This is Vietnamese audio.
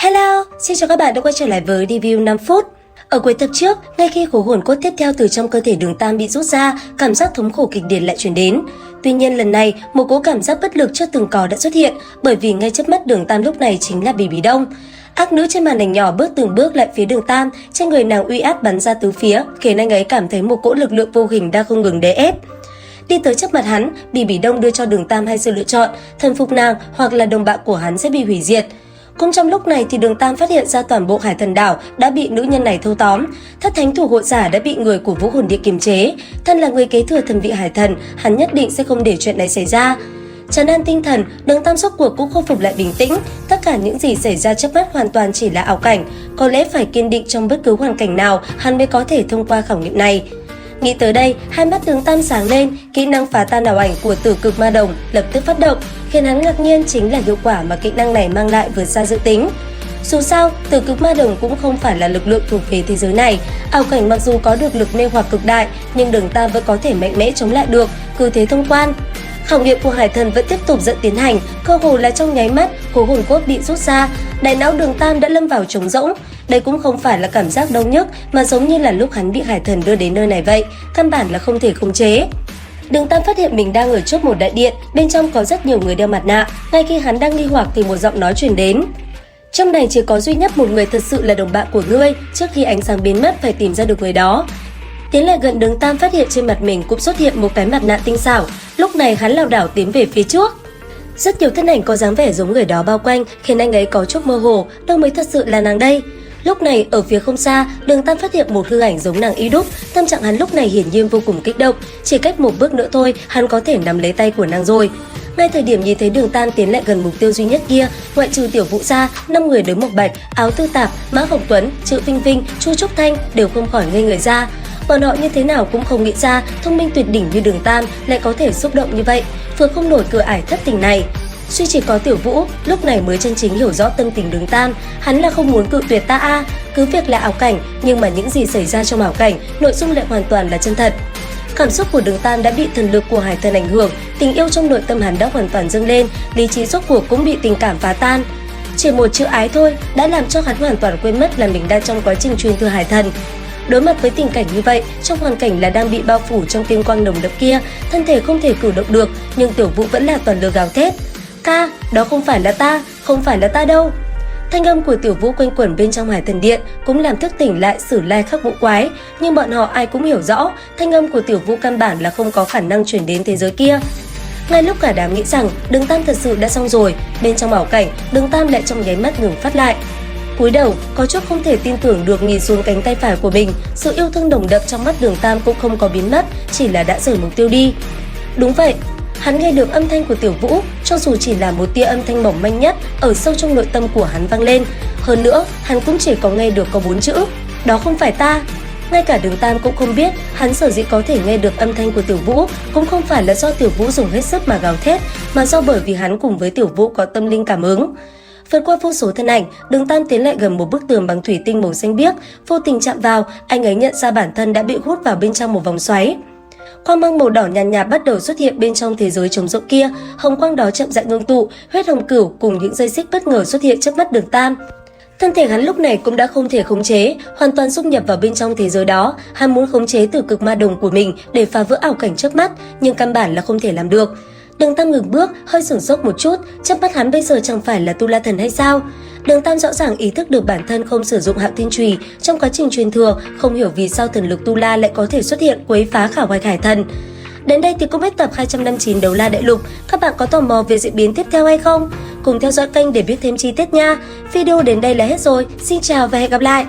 Hello, xin chào các bạn đã quay trở lại với review 5 phút. Ở cuối tập trước, ngay khi khối hồn cốt tiếp theo từ trong cơ thể Đường Tam bị rút ra, cảm giác thống khổ kịch liệt lại truyền đến. Tuy nhiên lần này, một cỗ cảm giác bất lực chưa từng có đã xuất hiện, bởi vì ngay trước mắt Đường Tam lúc này chính là Bỉ Đông. Ác nữ trên màn ảnh nhỏ bước từng bước lại phía Đường Tam, trên người nàng uy áp bắn ra tứ phía, khiến anh ấy cảm thấy một cỗ lực lượng vô hình đang không ngừng đè ép. Đi tới trước mặt hắn, Bỉ Đông đưa cho Đường Tam hai sự lựa chọn, thần phục nàng hoặc là đồng bạn của hắn sẽ bị hủy diệt. Cũng trong lúc này thì Đường Tam phát hiện ra toàn bộ Hải Thần Đảo đã bị nữ nhân này thâu tóm, thất thánh thủ hộ giả đã bị người của Vũ Hồn Điện kiềm chế. Thân là người kế thừa thần vị Hải Thần, hắn nhất định sẽ không để chuyện này xảy ra. Trấn an tinh thần, Đường Tam rốt cuộc cũng khôi phục lại bình tĩnh. Tất cả những gì xảy ra trước mắt hoàn toàn chỉ là ảo cảnh. Có lẽ phải kiên định trong bất cứ hoàn cảnh nào, hắn mới có thể thông qua khảo nghiệm này. Nghĩ tới đây, hai mắt Đường Tam sáng lên, kỹ năng phá tan ảo ảnh của Tử Cực Ma Đồng lập tức phát động, khiến hắn ngạc nhiên chính là hiệu quả mà kỹ năng này mang lại vượt xa dự tính. Dù sao, Tử Cực Ma Đồng cũng không phải là lực lượng thuộc về thế giới này, ảo cảnh mặc dù có được lực mê hoặc cực đại, nhưng Đường Tam vẫn có thể mạnh mẽ chống lại được, cứ thế thông quan. Khảo nghiệm của Hải Thần vẫn tiếp tục dẫn tiến hành, cơ hồ là trong nháy mắt, khối hồn cốt bị rút ra, đại não Đường Tam đã lâm vào trống rỗng. Đây cũng không phải là cảm giác đau nhức mà giống như là lúc hắn bị Hải Thần đưa đến nơi này vậy, căn bản là không thể khống chế. Đường Tam phát hiện mình đang ở trước một đại điện, bên trong có rất nhiều người đeo mặt nạ. Ngay khi hắn đang nghi hoặc thì một giọng nói truyền đến. Trong này chỉ có duy nhất một người thật sự là đồng bạn của ngươi, trước khi ánh sáng biến mất phải tìm ra được người đó. Tiến lại gần, Đường Tam phát hiện trên mặt mình cũng xuất hiện một cái mặt nạ tinh xảo. Lúc này hắn lảo đảo tiến về phía trước. Rất nhiều thân ảnh có dáng vẻ giống người đó bao quanh, khiến anh ấy có chút mơ hồ, đâu mới thật sự là nàng đây. Lúc này ở phía không xa, Đường Tam phát hiện một hư ảnh giống nàng y đúc. Tâm trạng hắn lúc này hiển nhiên vô cùng kích động, chỉ cách một bước nữa thôi hắn có thể nắm lấy tay của nàng rồi. Ngay thời điểm nhìn thấy Đường Tam tiến lại gần mục tiêu duy nhất kia, ngoại trừ Tiểu Vũ ra, 5 người đứng Mộc Bạch, Áo Tư Tạp, Mã Hồng Tuấn, Trự Vinh Vinh, Chu Trúc Thanh đều không khỏi ngây người ra. Bọn họ như thế nào cũng không nghĩ ra thông minh tuyệt đỉnh như Đường Tam lại có thể xúc động như vậy, vượt không nổi cửa ải thất tình này. Duy chỉ có Tiểu Vũ lúc này mới chân chính hiểu rõ tâm tình Đường Tam, hắn là không muốn cự tuyệt ta a, cứ việc là ảo cảnh, nhưng mà những gì xảy ra trong ảo cảnh, nội dung lại hoàn toàn là chân thật. Cảm xúc của Đường Tam đã bị thần lực của Hải Thần ảnh hưởng, tình yêu trong nội tâm hắn đã hoàn toàn dâng lên, lý trí rốt cuộc cũng bị tình cảm phá tan. Chỉ một chữ ái thôi đã làm cho hắn hoàn toàn quên mất là mình đang trong quá trình truyền thừa Hải Thần. Đối mặt với tình cảnh như vậy, trong hoàn cảnh là đang bị bao phủ trong kim quang nồng đậm kia, thân thể không thể cử động được, nhưng Tiểu Vũ vẫn là toàn lực gào thét. Ca, đó không phải là ta, không phải là ta đâu. Thanh âm của Tiểu Vũ quanh quẩn bên trong Hải Thần Điện cũng làm thức tỉnh lại Sử Lai Khắc Vũ Quái, nhưng bọn họ ai cũng hiểu rõ, thanh âm của Tiểu Vũ căn bản là không có khả năng truyền đến thế giới kia. Ngay lúc cả đám nghĩ rằng Đường Tam thật sự đã xong rồi, bên trong ảo cảnh, Đường Tam lại trong nháy mắt ngừng phát lại. Cúi đầu, có chút không thể tin tưởng được nhìn xuống cánh tay phải của mình, sự yêu thương nồng đậm trong mắt Đường Tam cũng không có biến mất, chỉ là đã rời mục tiêu đi. Đúng vậy, hắn nghe được âm thanh của Tiểu Vũ, cho dù chỉ là một tia âm thanh mỏng manh nhất ở sâu trong nội tâm của hắn vang lên. Hơn nữa, hắn cũng chỉ có nghe được có 4 chữ, đó không phải ta. Ngay cả Đường Tam cũng không biết, hắn sở dĩ có thể nghe được âm thanh của Tiểu Vũ cũng không phải là do Tiểu Vũ dùng hết sức mà gào thét, mà do bởi vì hắn cùng với Tiểu Vũ có tâm linh cảm ứng. Vượt qua vô số thân ảnh, Đường Tam tiến lại gần một bức tường bằng thủy tinh màu xanh biếc, vô tình chạm vào, anh ấy nhận ra bản thân đã bị hút vào bên trong một vòng xoáy. Quang mang màu đỏ nhàn nhạt bắt đầu xuất hiện bên trong thế giới trống rỗng kia, hồng quang đó chậm rãi ngưng tụ, huyết hồng cửu cùng những dây xích bất ngờ xuất hiện trước mắt Đường Tam. Thân thể hắn lúc này cũng đã không thể khống chế, hoàn toàn xung nhập vào bên trong thế giới đó. Hắn muốn khống chế Tử Cực Ma Đồng của mình để phá vỡ ảo cảnh trước mắt, nhưng căn bản là không thể làm được. Đường Tam ngừng bước, hơi sửng sốt một chút, trước mắt hắn bây giờ chẳng phải là Tu La Thần hay sao? Đường Tam rõ ràng ý thức được bản thân không sử dụng Hạo Thiên Chùy trong quá trình truyền thừa, không hiểu vì sao thần lực Tu La lại có thể xuất hiện quấy phá khảo hoạch Hải Thần. Đến đây thì cũng hết tập 259 Đấu La Đại Lục. Các bạn có tò mò về diễn biến tiếp theo hay không? Cùng theo dõi kênh để biết thêm chi tiết nha. Video đến đây là hết rồi. Xin chào và hẹn gặp lại.